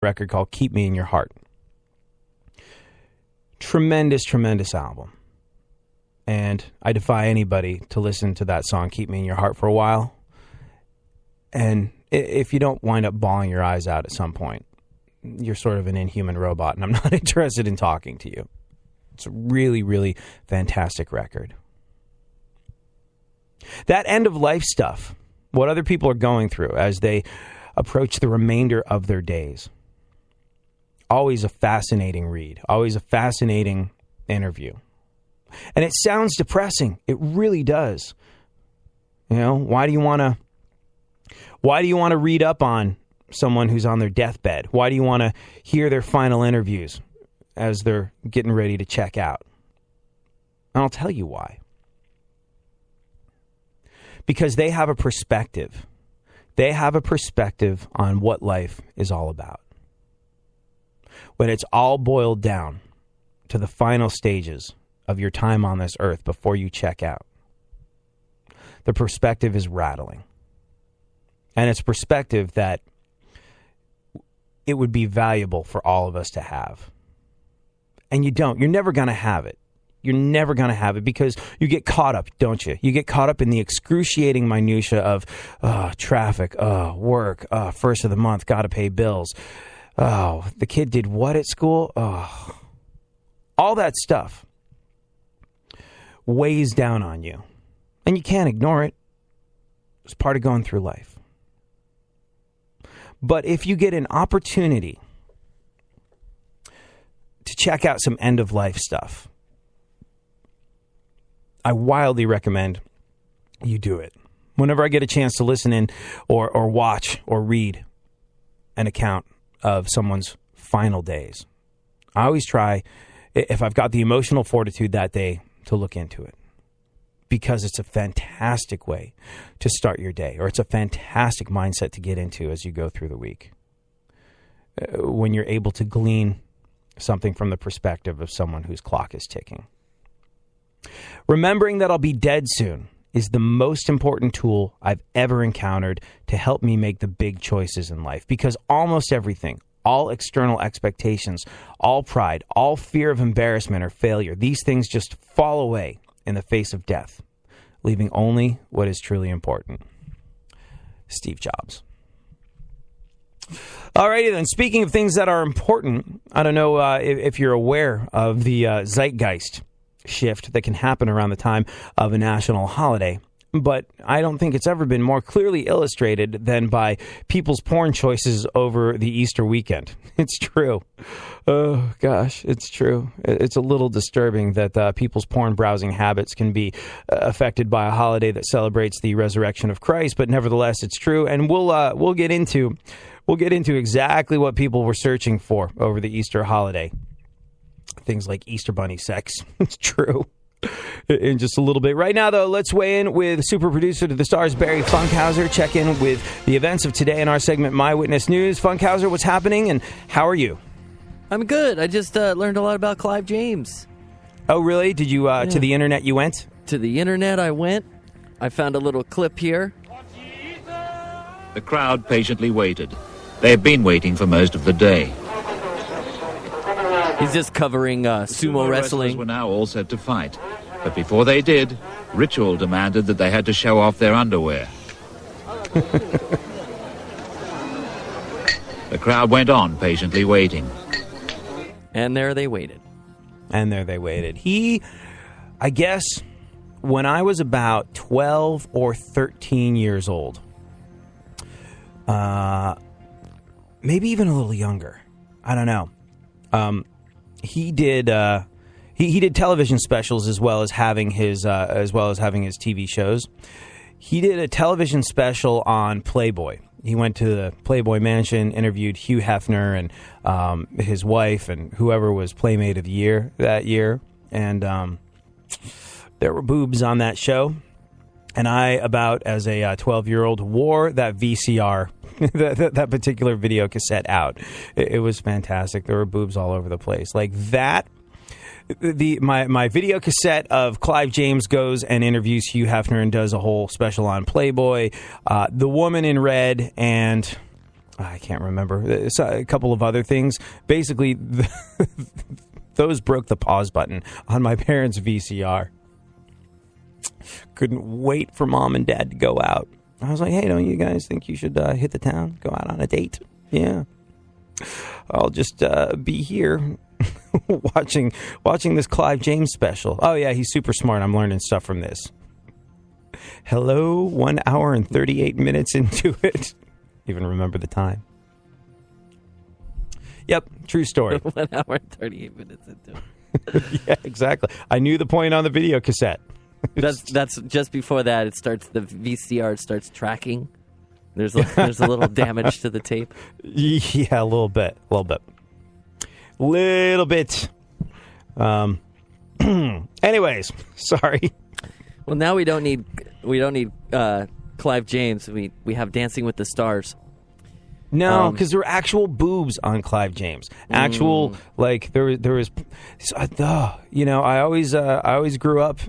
record called Keep Me in Your Heart. Tremendous, tremendous album. And I defy anybody to listen to that song, Keep Me in Your Heart, for a while. And if you don't wind up bawling your eyes out at some point, you're sort of an inhuman robot, and I'm not interested in talking to you. It's a really, really fantastic record. That end-of-life stuff, what other people are going through as they approach the remainder of their days, always a fascinating read, always a fascinating interview. And it sounds depressing. It really does. You know, why do you want to read up on someone who's on their deathbed? Why do you want to hear their final interviews as they're getting ready to check out? And I'll tell you why. Because they have a perspective. They have a perspective on what life is all about. When it's all boiled down to the final stages of your time on this earth before you check out, the perspective is rattling. And it's perspective that it would be valuable for all of us to have. And you don't. You're never going to have it. You're never going to have it because you get caught up, don't you? You get caught up in the excruciating minutia of traffic, work, first of the month, got to pay bills. Oh, the kid did what at school? Oh, all that stuff weighs down on you. And you can't ignore it. It's part of going through life. But if you get an opportunity to check out some end-of-life stuff, I wildly recommend you do it. Whenever I get a chance to listen in or watch or read an account of someone's final days, I always try, if I've got the emotional fortitude that day, to look into it. Because it's a fantastic way to start your day, or it's a fantastic mindset to get into as you go through the week. When you're able to glean something from the perspective of someone whose clock is ticking. Remembering that I'll be dead soon is the most important tool I've ever encountered to help me make the big choices in life. Because almost everything, all external expectations, all pride, all fear of embarrassment or failure, these things just fall away in the face of death, leaving only what is truly important. Steve Jobs. Alrighty then, speaking of things that are important, I don't know if you're aware of the zeitgeist shift that can happen around the time of a national holiday. But I don't think it's ever been more clearly illustrated than by people's porn choices over the Easter weekend. It's true. Oh, gosh, it's true. It's a little disturbing that people's porn browsing habits can be affected by a holiday that celebrates the resurrection of Christ. But nevertheless, it's true. And we'll get into exactly what people were searching for over the Easter holiday. Things like Easter bunny sex. It's true. In just a little bit. Right now, though, let's weigh in with super producer to the stars, Barry Funkhauser. Check in with the events of today in our segment, My Witness News. Funkhauser, what's happening and how are you? I'm good. I just learned a lot about Clive James. Oh, really? Did you, to the internet you went? To the internet I went. I found a little clip here. The crowd patiently waited. They had been waiting for most of the day. He's just covering sumo wrestling. Were now all set to fight. But before they did, ritual demanded that they had to show off their underwear. The crowd went on, patiently waiting. And there they waited. I guess, when I was about 12 or 13 years old, maybe even a little younger, I don't know. He did he did television specials as well as having his TV shows. He did a television special on Playboy. He went to the Playboy Mansion, interviewed Hugh Hefner and his wife and whoever was Playmate of the Year that year, and there were boobs on that show. And I, about as a 12-year-old, wore that VCR, that particular video cassette out. It was fantastic. There were boobs all over the place. Like that, my video cassette of Clive James goes and interviews Hugh Hefner and does a whole special on Playboy. The Woman in Red and I can't remember. A couple of other things. Basically, those broke the pause button on my parents' VCR. Couldn't wait for mom and dad to go out. I was like, hey, don't you guys think you should hit the town, go out on a date? Yeah. I'll just be here watching this Clive James special. Oh, yeah, he's super smart. I'm learning stuff from this. Hello, 1 hour and 38 minutes into it. Even remember the time. Yep, true story. 1 hour and 38 minutes into it. Yeah, exactly. I knew the point on the video cassette. That's just before that. It starts, the VCR starts tracking. There's a little damage to the tape. Yeah, a little bit. Anyways, sorry. Well, now we don't need Clive James. We have Dancing with the Stars. No, because there were actual boobs on Clive James. Actual, like there was. I always grew up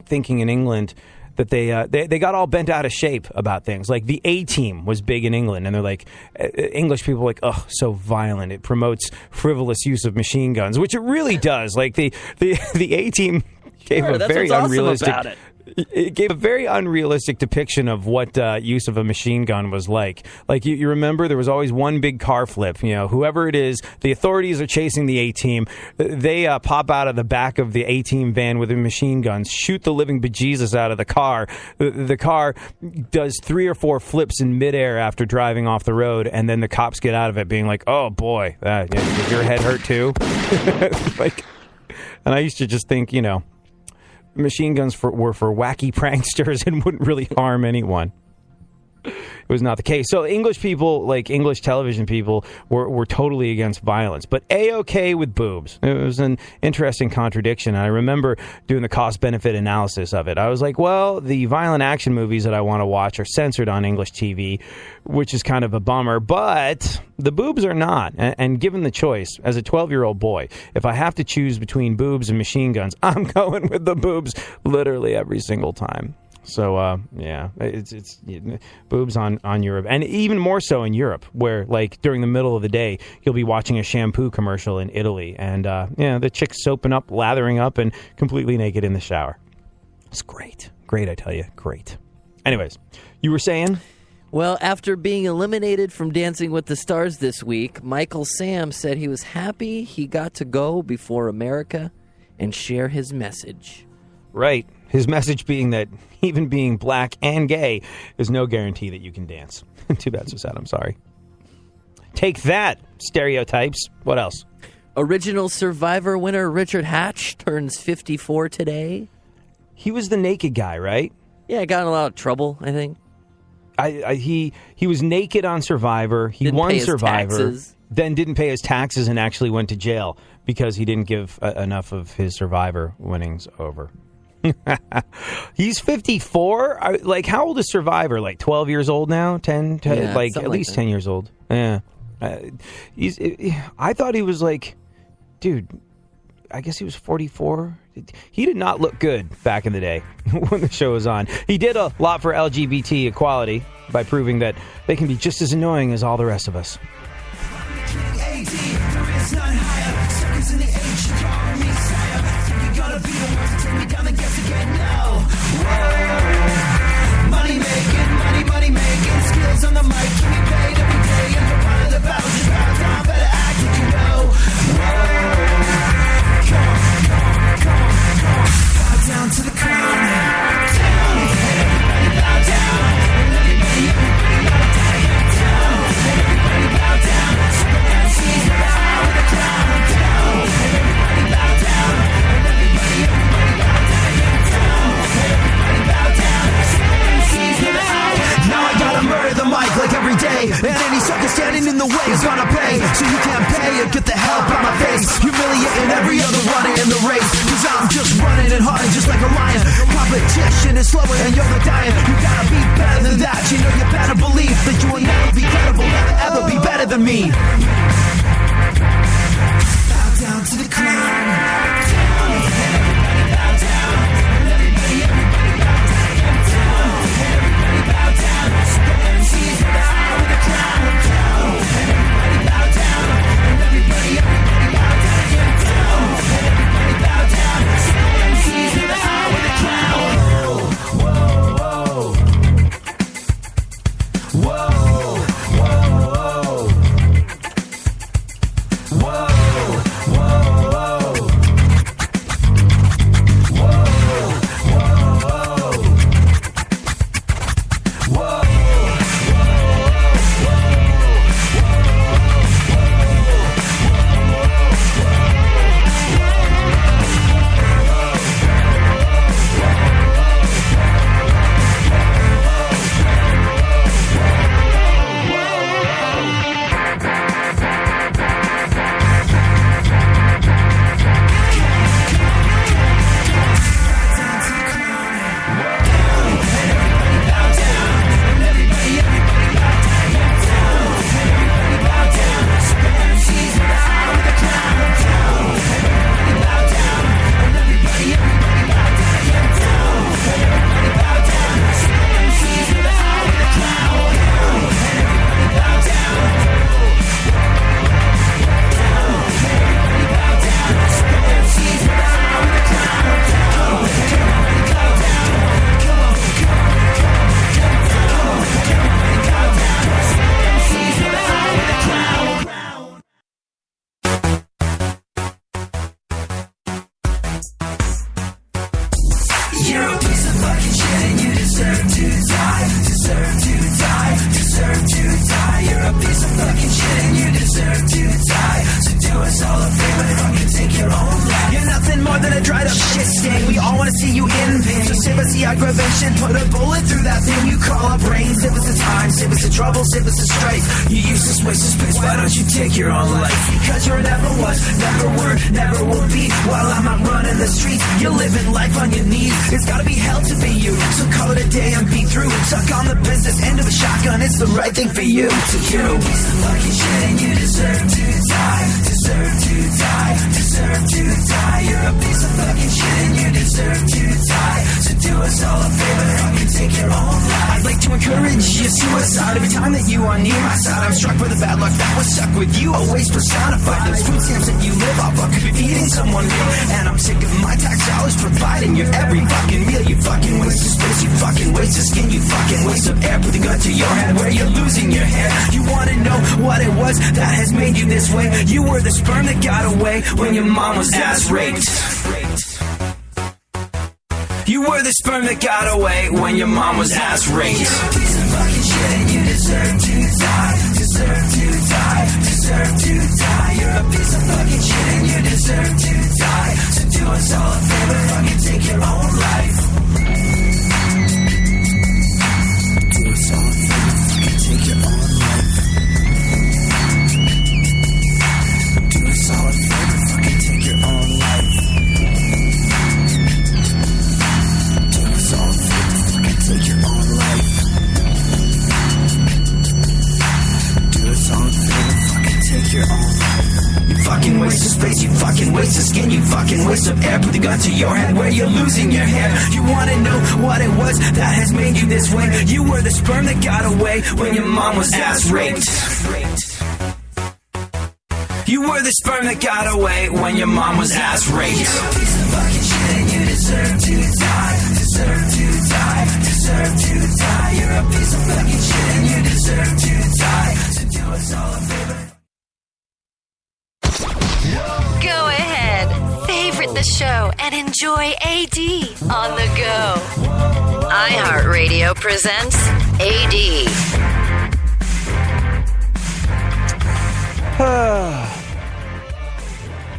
thinking in England that they got all bent out of shape about things. Like the A-Team was big in England, and they're like, English people are like, oh, so violent. It promotes frivolous use of machine guns, which it really does. Like the A-Team gave a very unrealistic. Awesome about it. It gave a very unrealistic depiction of what use of a machine gun was like. Like, you remember, there was always one big car flip. You know, whoever it is, the authorities are chasing the A-Team. They pop out of the back of the A-Team van with their machine guns, shoot the living bejesus out of the car. The car does 3 or 4 flips in midair after driving off the road, and then the cops get out of it being like, oh, boy, did your head hurt too? And I used to just think, machine guns were for wacky pranksters and wouldn't really harm anyone. It was not the case. So English people, like English television people, were totally against violence, but A-OK with boobs. It was an interesting contradiction. I remember doing the cost-benefit analysis of it. I was like, well, the violent action movies that I want to watch are censored on English TV, which is kind of a bummer, but the boobs are not. And given the choice, as a 12-year-old boy, if I have to choose between boobs and machine guns, I'm going with the boobs literally every single time. So, it's boobs on Europe, and even more so in Europe, where, like, during the middle of the day, you'll be watching a shampoo commercial in Italy, and, the chick's soaping up, lathering up, and completely naked in the shower. It's great. Great, I tell you. Great. Anyways, you were saying? Well, after being eliminated from Dancing with the Stars this week, Michael Sam said he was happy he got to go before America and share his message. Right. His message being that even being black and gay is no guarantee that you can dance. Too bad, so sad. I'm sorry. Take that, stereotypes. What else? Original Survivor winner Richard Hatch turns 54 today. He was the naked guy, right? Yeah, got in a lot of trouble, I think. He was naked on Survivor. He won Survivor. Then didn't pay his taxes and actually went to jail because he didn't give enough of his Survivor winnings over. He's 54. Like, how old is Survivor? Like 12 years old now? 10? Yeah, like at least 10 years old. Yeah. I thought he was like, dude, I guess he was 44. He did not look good back in the day when the show was on. He did a lot for LGBT equality by proving that they can be just as annoying as all the rest of us. Money making, skills on the mic, keep me paid every day, and for part of the battle, just bow down, better act like you know. Come on, bow down to the crown, everybody bow down, everybody bow down, everybody bow down, so the MC's bow with the crown, everybody bow down, everybody bow down, everybody bow down, so the MC's bow. Now I gotta murder the mic like every day, and any sucker standing in the way is gonna pay. So you can't pay or get the hell out my face, humiliating every other runner in the race. Cause I'm just running and hunting just like a lion. Competition is slower and you're the dying. You gotta be better than that. You know you better believe that you will never be credible, never ever be better than me. Bow down to the crown. Everybody bow down. deserve to die, deserve to die, deserve to die. You're a piece of fucking shit and you deserve to die. So do us all a favor, fucking take your own life. You're nothing more than a dried up shit stain. We all wanna see you in pain. So save us the aggravation, put a bullet through that thing you call our brains. Save us the time, save us the trouble, save us the strife. You useless waste of space, why don't you take your own life? Because you're never was, never were, never will be. While I'm out running the streets, you're living life on your knees. It's gotta be hell to be you, so call it a day and be through. Suck on the business end of a shotgun, it's the right thing for you to do. You're a piece of fucking shit and you deserve to die, deserve to die, deserve to die. You're a piece of fucking shit and you deserve to die. So do us all a favor, fucking take your own life. I'd like to encourage your suicide every time that you are near my side. I'm struck by the bad luck that was stuck with you, always personified. Those food stamps that you live off of could be feeding someone real. And I'm sick of my tax dollars providing your every fucking meal. You fucking waste of space, you fucking waste of skin, you fucking waste of air. Put the gun to your head where you're losing your hair. You wanna know what it was that has made you this way? You were the sperm that got away when your mom was ass raped. You were the sperm that got away when your mom was ass raped. You're a piece of fucking shit and you deserve to die, deserve to die, deserve to die. You're a piece of fucking shit and you deserve to die. So do us all a favor, fucking take your own life. Do us all a favor, fucking take your own life. Do us all a favor, fucking take your own life. Take your own life. Do us all a favor, fucking take your own life. You fucking waste of space, you fucking waste of skin, you fucking waste of air. Put the gun to your head where you're losing your hair. You wanna know what it was that has made you this way? You were the sperm that got away when your mom was ass raped. You were the sperm that got away when your mom was ass raped. You're a piece of fucking shit and you deserve to die, deserve to die, deserve to die. You're a piece of fucking shit and you deserve to die. So do us all a favor. Go ahead, favorite the show and enjoy AD on the go. iHeartRadio presents AD.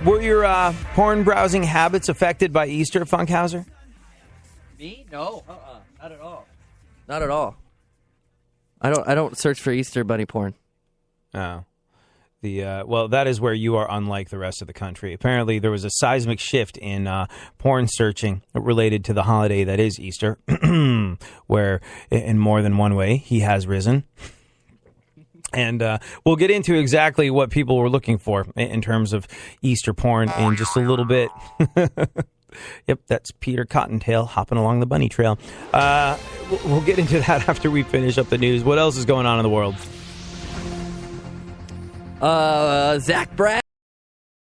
Were your porn browsing habits affected by Easter, Funkhauser? Me? No. Not at all. Not at all. I don't search for Easter bunny porn. Oh. Well, that is where you are unlike the rest of the country. Apparently, there was a seismic shift in porn searching related to the holiday that is Easter, where in more than one way he has risen. And we'll get into exactly what people were looking for in terms of Easter porn in just a little bit. Yep, that's Peter Cottontail hopping along the bunny trail. We'll get into that after we finish up the news. What else is going on in the world? Zach Braff